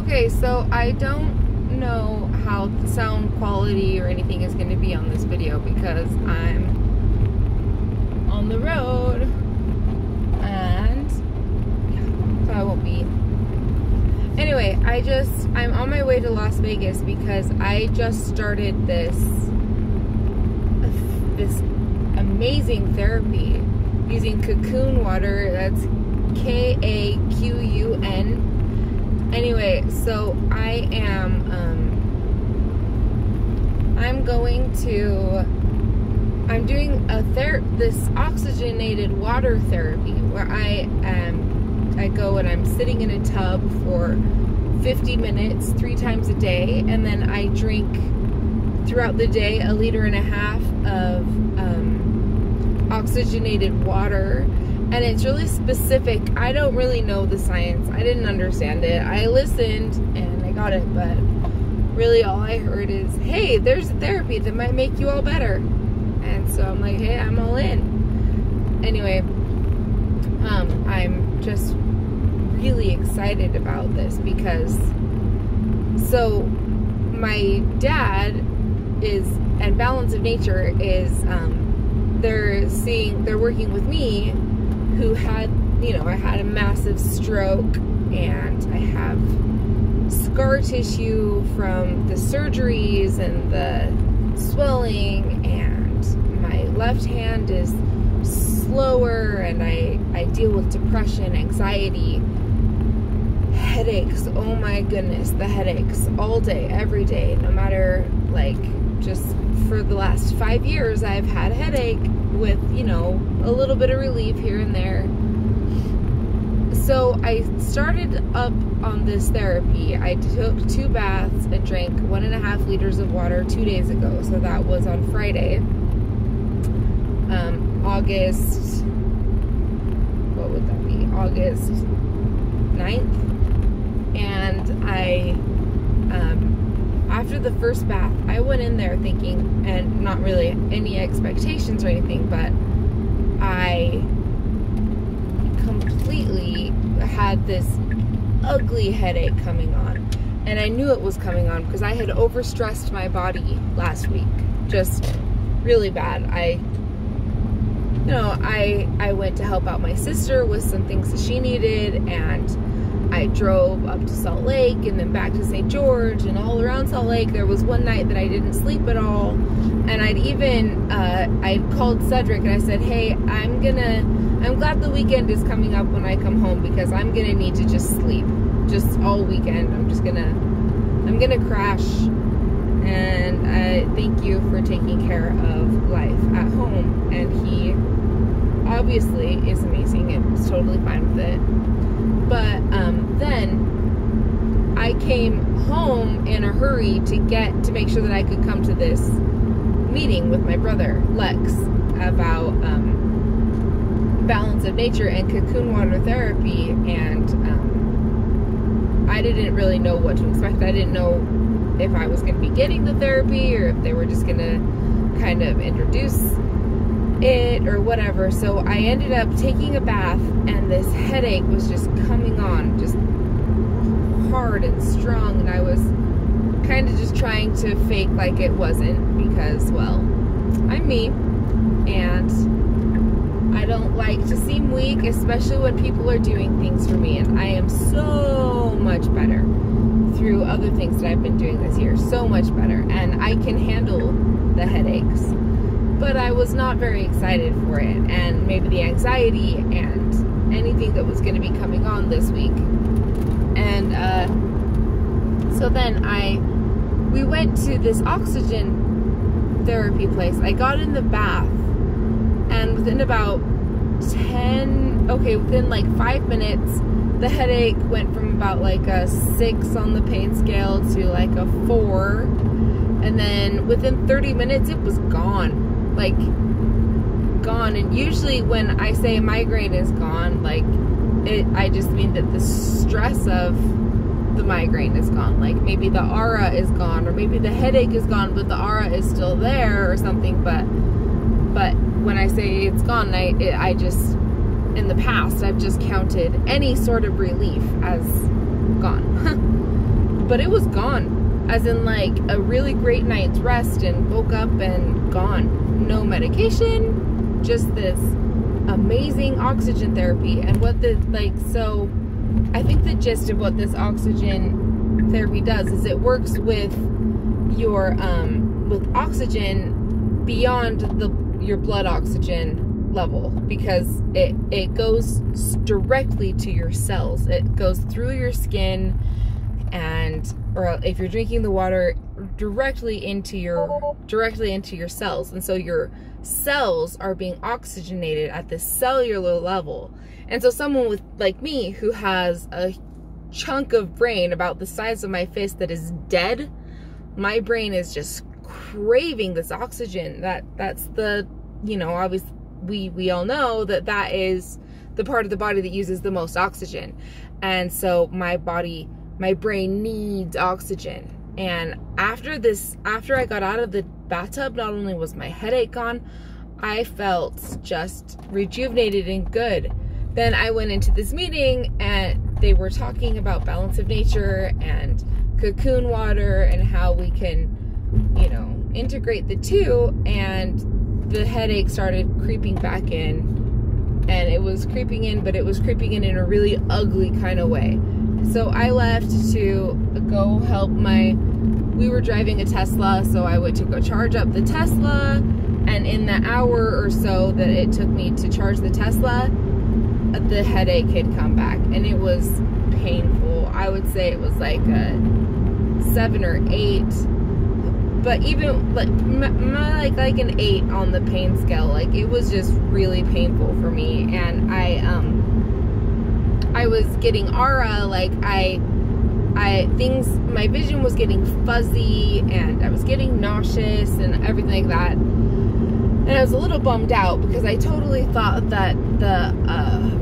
Okay, so I don't know how the sound quality or anything is going to be on this video because I'm on the road and yeah, so I won't be. Anyway, I'm on my way to Las Vegas because I just started this amazing therapy using Kaqun water. That's Kaqun. Anyway, so I'm doing this oxygenated water therapy where I go and I'm sitting in a tub for 50 minutes 3 times a day, and then I drink throughout the day 1.5 liters of oxygenated water. And it's really specific. I don't really know the science. I didn't understand it. I listened and I got it, but really all I heard is, hey, there's a therapy that might make you all better. And so I'm like, hey, I'm all in. Anyway, I'm just really excited about this because, so my dad and Balance of Nature is, they're working with me, who had, I had a massive stroke and I have scar tissue from the surgeries and the swelling, and my left hand is slower, and I deal with depression, anxiety, headaches. Oh my goodness, the headaches all day, every day, no matter, just for the last 5 years I've had a headache with, a little bit of relief here and there. So I started up on this therapy. I took 2 baths and drank 1.5 liters of water 2 days ago. So that was on Friday, August, what would that be? August 9th. And after the first bath, I went in there thinking, and not really any expectations or anything, but I completely had this ugly headache coming on. And I knew it was coming on because I had overstressed my body last week. Just really bad. I went to help out my sister with some things that she needed, and I drove up to Salt Lake and then back to St. George and all around Salt Lake. There was one night that I didn't sleep at all, and I'd called Cedric and I said, hey, I'm glad the weekend is coming up when I come home because I'm gonna need to just sleep just all weekend. I'm gonna crash, and I thank you for taking care of life at home. And he obviously is amazing and was totally fine with it. But then I came home in a hurry to make sure that I could come to this meeting with my brother Lex about Balance of Nature and Kaqun water therapy, and I didn't really know what to expect. I didn't know if I was going to be getting the therapy or if they were just going to kind of introduce it or whatever. So I ended up taking a bath, and this headache was just coming on, just hard and strong, and I was kind of just trying to fake like it wasn't because, well, I'm me, and I don't like to seem weak, especially when people are doing things for me, and I am so much better through other things that I've been doing this year, so much better, and I can handle the headaches. But I was not very excited for it, and maybe the anxiety and anything that was going to be coming on this week. And so then we went to this oxygen therapy place. I got in the bath, and within within like 5 minutes, the headache went from about like a 6 on the pain scale to like a 4, and then within 30 minutes it was gone. Like gone. And usually when I say migraine is gone, I just mean that the stress of the migraine is gone. Like maybe the aura is gone, or maybe the headache is gone but the aura is still there or something. But when I say it's gone, I just, in the past, I've just counted any sort of relief as gone. but it was gone, as in like a really great night's rest, and woke up and gone. No medication, just this amazing oxygen therapy. And what the, like, so I think the gist of what this oxygen therapy does is it works with your with oxygen beyond your blood oxygen level, because it goes directly to your cells. It goes through your skin, or if you're drinking the water, directly into your cells. And so your cells are being oxygenated at the cellular level. And so someone with, like me, who has a chunk of brain about the size of my fist that is dead, my brain is just craving this oxygen. That's the, you know, obviously we all know that is the part of the body that uses the most oxygen. And so my brain needs oxygen. And after I got out of the bathtub, not only was my headache gone, I felt just rejuvenated and good. Then I went into this meeting and they were talking about balance of nature and Kaqun water and how we can, you know, integrate the two. And the headache started creeping back in, and it was creeping in, but it was creeping in a really ugly kind of way. So I left to go help we were driving a Tesla, so I went to go charge up the Tesla, and in the hour or so that it took me to charge the Tesla, the headache had come back, and it was painful. I would say it was like a 7 or 8, but even like an 8 on the pain scale. Like, it was just really painful for me. And I was getting aura, like my vision was getting fuzzy, and I was getting nauseous and everything like that. And I was a little bummed out because I totally thought that the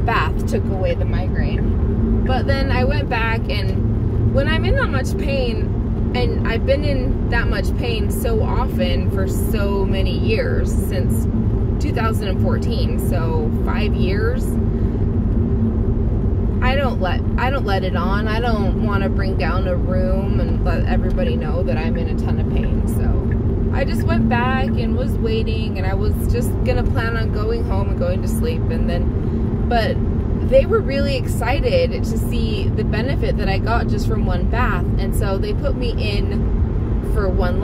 bath took away the migraine. But then I went back, and when I'm in that much pain, and I've been in that much pain so often for so many years, since 2014, so 5 years, I don't let it on. I don't want to bring down a room and let everybody know that I'm in a ton of pain. So I just went back and was waiting, and I was just gonna plan on going home and going to sleep. And then, but they were really excited to see the benefit that I got just from one bath. And so they put me in for one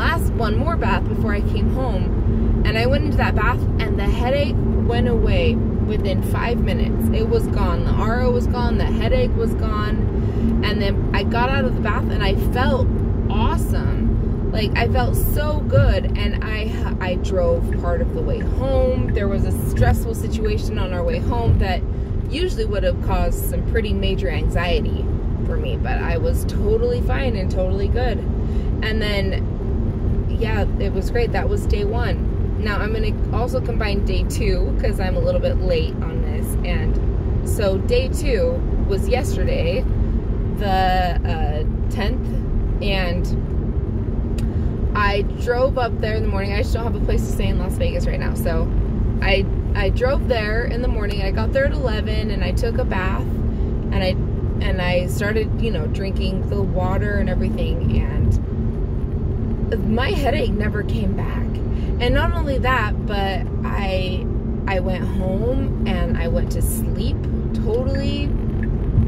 more bath before I came home. And I went into that bath, and the headache went away within 5 minutes. It was gone. The aura was gone. The headache was gone. And then I got out of the bath, and I felt awesome. Like, I felt so good. And I drove part of the way home. There was a stressful situation on our way home that usually would have caused some pretty major anxiety for me, but I was totally fine and totally good. And then, yeah, it was great. That was day 1. Now I'm going to also combine day 2 because I'm a little bit late on this. And so day 2 was yesterday, the 10th, and I drove up there in the morning. I just don't have a place to stay in Las Vegas right now, so I drove there in the morning. I got there at 11, and I took a bath, and I started, you know, drinking the water and everything, and my headache never came back. And not only that, but I went home and I went to sleep totally.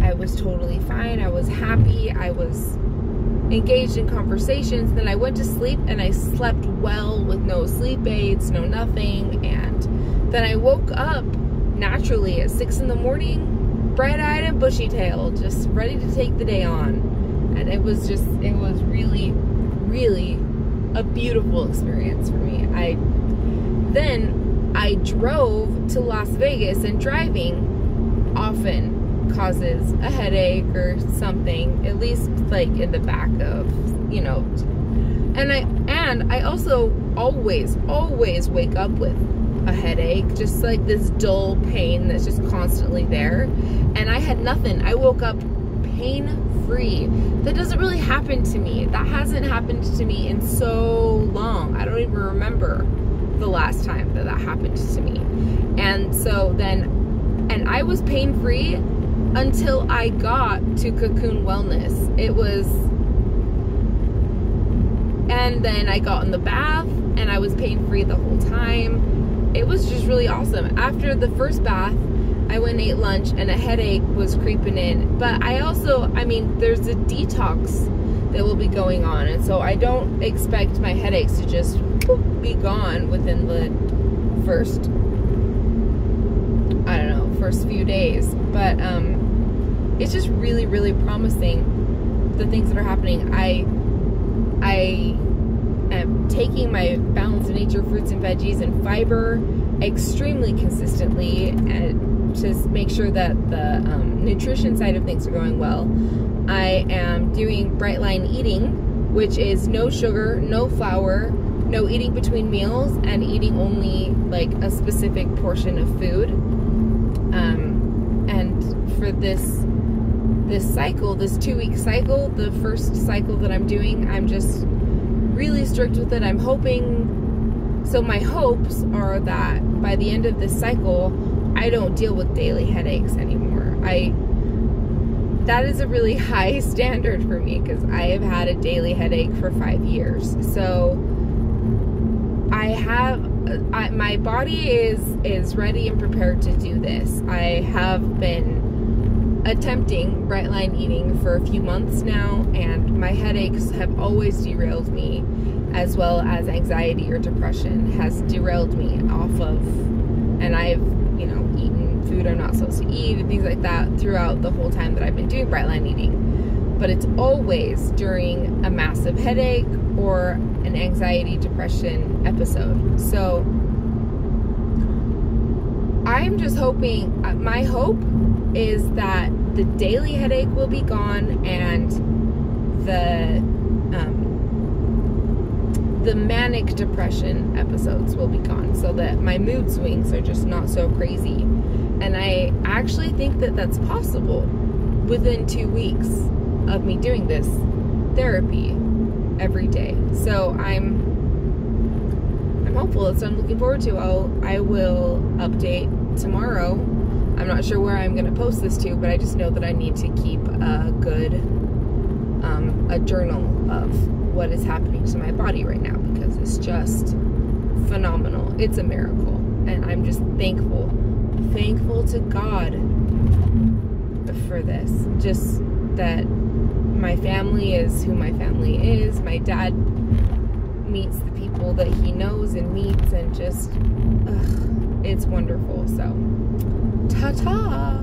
I was totally fine. I was happy. I was engaged in conversations. Then I went to sleep, and I slept well with no sleep aids, no nothing. And then I woke up naturally at 6 in the morning, bright-eyed and bushy-tailed, just ready to take the day on. And it was really, really a beautiful experience for me. Then I drove to Las Vegas, and driving often causes a headache or something, at least like in the back of, you know. And I also always wake up with a headache, just like this dull pain that's just constantly there. And I had nothing. I woke up pain-free. That doesn't really happen to me. That hasn't happened to me in so long. I don't even remember the last time that happened to me. And so then, and I was pain-free until I got to Kaqun Wellness. It was And then I got in the bath and I was pain-free the whole time. It was just really awesome. After the first bath, I went and ate lunch and a headache was creeping in. But I mean, there's a detox that will be going on. And so I don't expect my headaches to just be gone within the first, I don't know, first few days. But it's just really, really promising, the things that are happening. I am taking my balanced nature fruits and veggies and fiber extremely consistently and to make sure that the nutrition side of things are going well. I am doing bright line eating, which is no sugar, no flour, no eating between meals, and eating only like a specific portion of food. And for this cycle, this 2-week cycle, the first cycle that I'm doing, I'm just really strict with it. I'm hoping, so my hopes are that by the end of this cycle, I don't deal with daily headaches anymore. That is a really high standard for me because I have had a daily headache for 5 years. So my body is ready and prepared to do this. I have been attempting bright line eating for a few months now, and my headaches have always derailed me, as well as anxiety or depression has derailed me off of, and I've, you know, eaten food I'm not supposed to eat and things like that throughout the whole time that I've been doing bright line eating. But it's always during a massive headache or an anxiety depression episode. So I'm just hoping, my hope is that the daily headache will be gone and the manic depression episodes will be gone, so that my mood swings are just not so crazy. And I actually think that that's possible within 2 weeks of me doing this therapy every day. So I'm hopeful. That's what I'm looking forward to. I will update tomorrow. I'm not sure where I'm going to post this to, but I just know that I need to keep a good a journal of what is happening to my body right now, because it's just phenomenal. It's a miracle, and I'm just thankful to God for this. Just that my family is who my family is. My dad meets the people that he knows and meets, and just it's wonderful. So ta-ta.